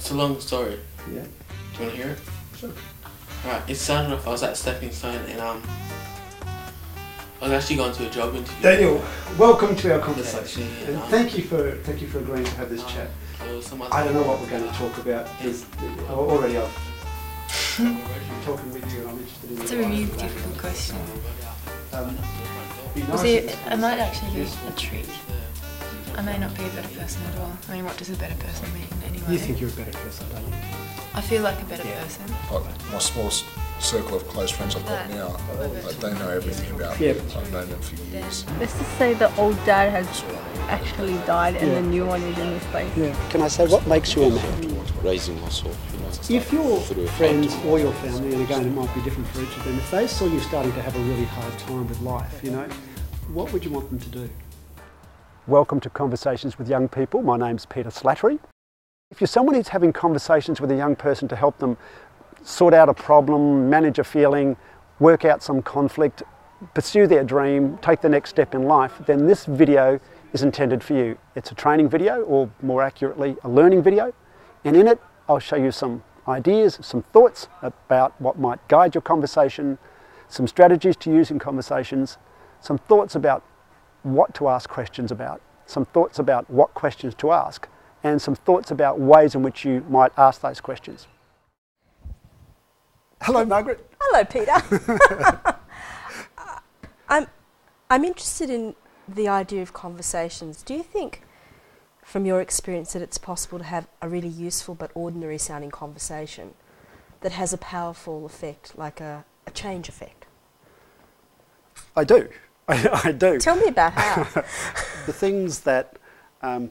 It's a long story. Yeah. Do you want to hear it? Sure. Alright, it started off, I was at Stepping Stone and I was actually going to a job interview. Daniel, welcome to our conversation. Yeah, and thank you for agreeing to have this chat. I don't know what we're going to talk about. Already I've been talking with you and I'm interested in It's a really difficult question. Nice I might actually be a treat. I may not be a better person at all. I mean, what does a better person mean anyway? You think you're a better person, don't you? I feel like a better person. Like my small circle of close friends I've got now, they know everything about me. I've known them for years. Let's just say the old dad has actually died and the new one is in this place. Yeah. Can I say, what makes you a man? Raising myself, you know. If your friends or your family, and again it might be different for each of them, if they saw you starting to have a really hard time with life, you know, what would you want them to do? Welcome to Conversations with Young People. My name's Peter Slattery. If you're someone who's having conversations with a young person to help them sort out a problem, manage a feeling, work out some conflict, pursue their dream, take the next step in life, then this video is intended for you. It's a training video, or more accurately, a learning video. And in it, I'll show you some ideas, some thoughts about what might guide your conversation, some strategies to use in conversations, some thoughts about what to ask questions about, some thoughts about what questions to ask, and some thoughts about ways in which you might ask those questions. Hello, Margaret. Hello, Peter. I'm interested in the idea of conversations. Do you think, from your experience, that it's possible to have a really useful but ordinary sounding conversation that has a powerful effect, like a change effect? I do. I do. Tell me about how. The things that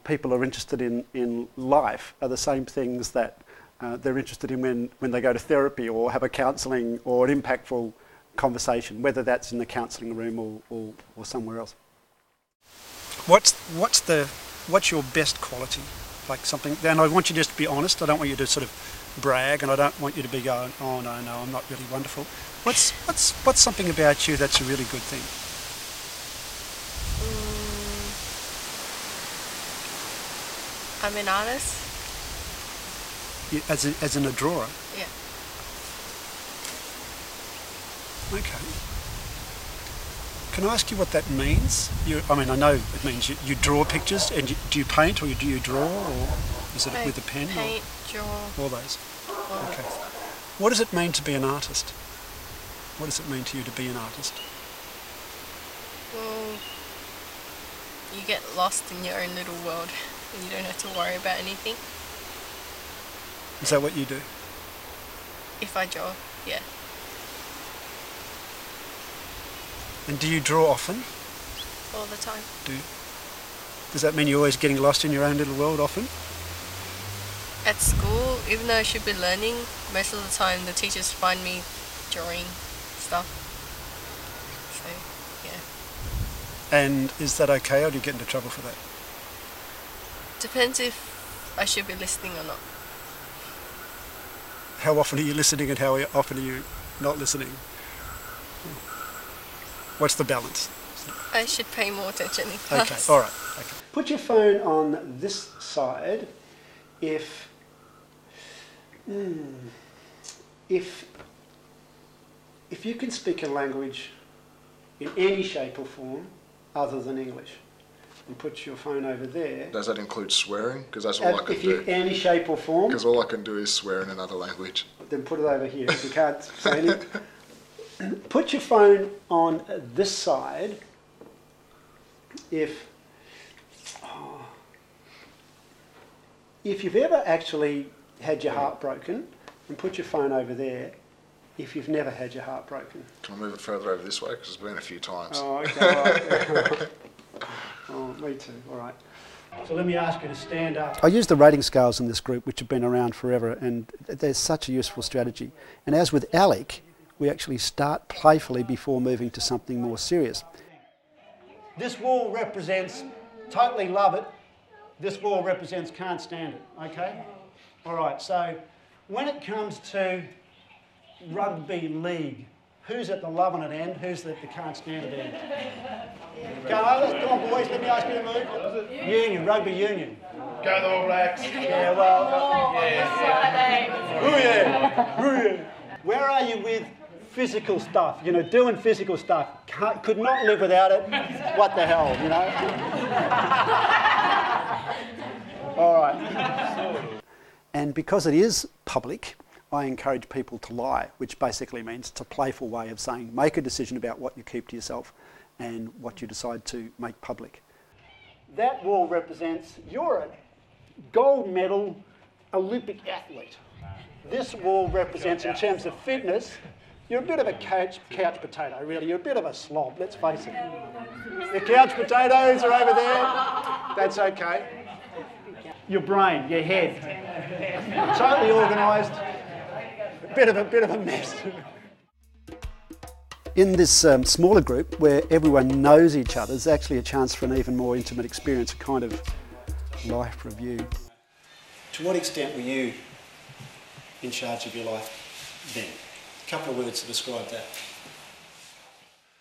people are interested in life are the same things that they're interested in when they go to therapy or have a counselling or an impactful conversation, whether that's in the counselling room or somewhere else. What's your best quality? Like something, and I want you just to be honest. I don't want you to sort of brag, and I don't want you to be going, oh no, I'm not really wonderful. What's something about you that's a really good thing? I'm an artist. As in a drawer? Yeah. Okay. Can I ask you what that means? I know it means you draw pictures, and do you paint, or do you draw, or is it with a pen? Paint, draw. All those. All Okay. those. What does it mean to be an artist? What does it mean to you to be an artist? Well, you get lost in your own little world and you don't have to worry about anything. Is that what you do? If I draw, yeah. And do you draw often? All the time. Does that mean you're always getting lost in your own little world often? At school, even though I should be learning, most of the time the teachers find me drawing stuff. So, yeah. And is that okay, or do you get into trouble for that? Depends if I should be listening or not. How often are you listening and how often are you not listening? What's the balance? I should pay more attention in class. Okay, all right. Okay. Put your phone on this side if you can speak a language in any shape or form other than English. And put your phone over there. Does that include swearing? Because that's all I can do. Any shape or form. Because all I can do is swear in another language. Then put it over here. If you can't say anything. Put your phone on this side if you've ever actually had your heart broken, and put your phone over there if you've never had your heart broken. Can I move it further over this way? Because it's been a few times. Oh, okay, all right. Oh, me too, all right. So let me ask you to stand up. I use the rating scales in this group, which have been around forever, and they're such a useful strategy. And as with ALEC, we actually start playfully before moving to something more serious. This wall represents totally love it. This wall represents can't stand it, okay? All right, so when it comes to rugby league, who's at the loving it end, who's at the can't stand it end? Come on, boys, let me ask you to move. Union, rugby union. Go the All Blacks. Yeah, well, Ooh yeah. Ooh yeah. Where are you with physical stuff? You know, doing physical stuff. Could not live without it. What the hell, you know? All right. And because it is public, I encourage people to lie, which basically means it's a playful way of saying make a decision about what you keep to yourself and what you decide to make public. That wall represents you're a gold medal Olympic athlete. This wall represents, in terms of fitness, you're a bit of a couch potato, really. You're a bit of a slob, let's face it. The couch potatoes are over there. That's okay. Your brain, your head, totally organised. Bit of a mess. In this smaller group where everyone knows each other, there's actually a chance for an even more intimate experience, a kind of life review. To what extent were you in charge of your life then? A couple of words to describe that.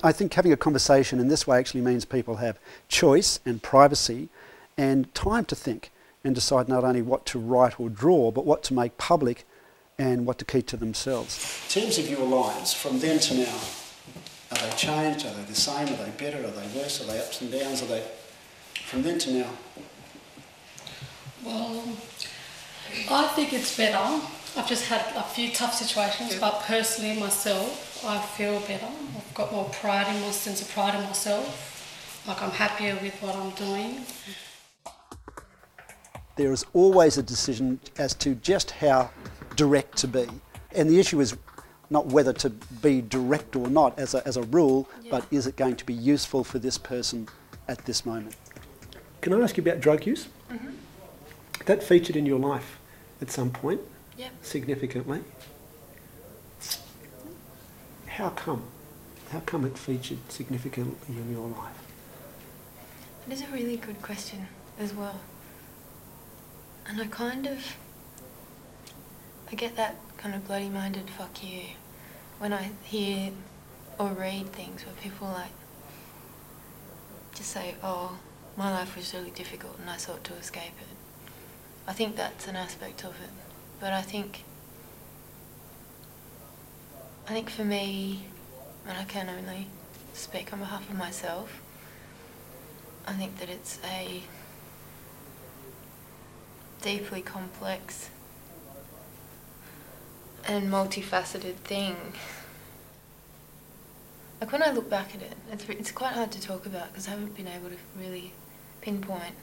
I think having a conversation in this way actually means people have choice and privacy and time to think and decide not only what to write or draw, but what to make public and what to keep to themselves. In terms of your lives, from then to now, are they changed? Are they the same? Are they better? Are they worse? Are they ups and downs? Are they from then to now? Well, I think it's better. I've just had a few tough situations, but personally myself, I feel better. I've got more pride in my sense of pride in myself. Like I'm happier with what I'm doing. There is always a decision as to just how direct to be. And the issue is not whether to be direct or not as a rule, but is it going to be useful for this person at this moment? Can I ask you about drug use? Mm-hmm. That featured in your life at some point, significantly. How come? How come it featured significantly in your life? It is a really good question as well. And I get that kind of bloody-minded fuck you when I hear or read things where people like just say, oh, my life was really difficult and I sought to escape it. I think that's an aspect of it. But I think for me, and I can only speak on behalf of myself, I think that it's a deeply complex and multifaceted thing. Like when I look back at it, it's quite hard to talk about because I haven't been able to really pinpoint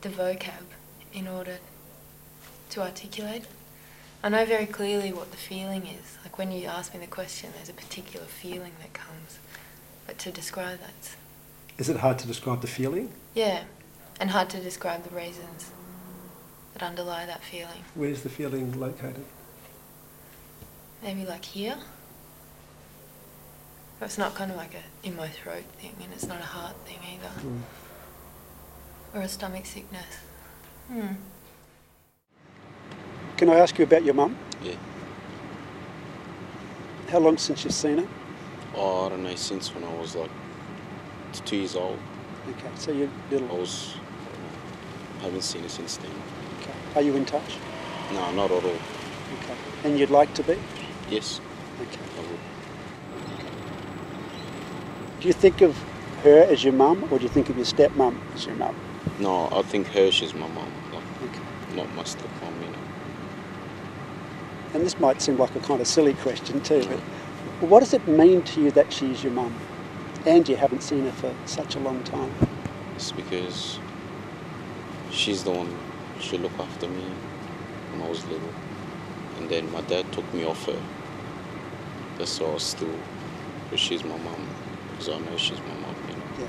the vocab in order to articulate. I know very clearly what the feeling is. Like when you ask me the question, there's a particular feeling that comes. But to describe that... Is it hard to describe the feeling? Yeah, and hard to describe the reasons that underlie that feeling. Where's the feeling located? Maybe like here. But it's not kind of like a in my throat thing, and it's not a heart thing either. Mm. Or a stomach sickness. Can I ask you about your mum? Yeah. How long since you've seen her? Oh, I don't know, since when I was like 2 years old. Okay, so you're little. I haven't seen her since then. Okay. Are you in touch? No, not at all. Okay. And you'd like to be? Yes. Okay. I would. Do you think of her as your mum, or do you think of your stepmum as your mum? No, I think her, she's my mum, like, okay. Not my stepmum, you know. And this might seem like a kind of silly question too, but what does it mean to you that she's your mum and you haven't seen her for such a long time? It's because she's the one, she looked after me when I was little. And then my dad took me off her. That's why I was still, but she's my mum, because I know she's my mum, you know. Yeah.